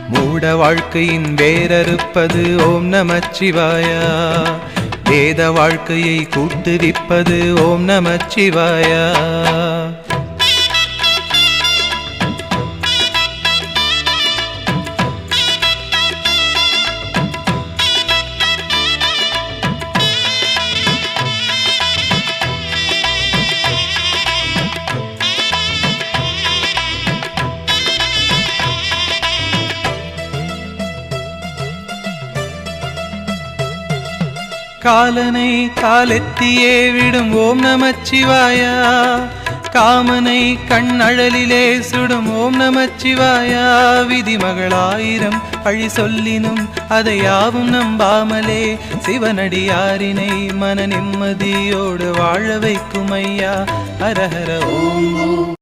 மூட வாழ்க்கையின் வேரறுப்பது ஓம் நமச்சிவாயா. வேத வாழ்க்கையை கூட்டுவிப்பது ஓம் நமச்சிவாயா. காலனை காலெத்தியே விடும் ஓம் நமச்சிவாயா. காமனை கண்ணழலிலே சுடும் ஓம் நமச்சிவாயா. விதிமகளாயிரம் பழி சொல்லினும் அதை யாவும் நம்பாமலே சிவனடியாரினை மன நிம்மதியோடு வாழ வைக்கும் ஐயா. ஹரஹர ஓம் ஓம்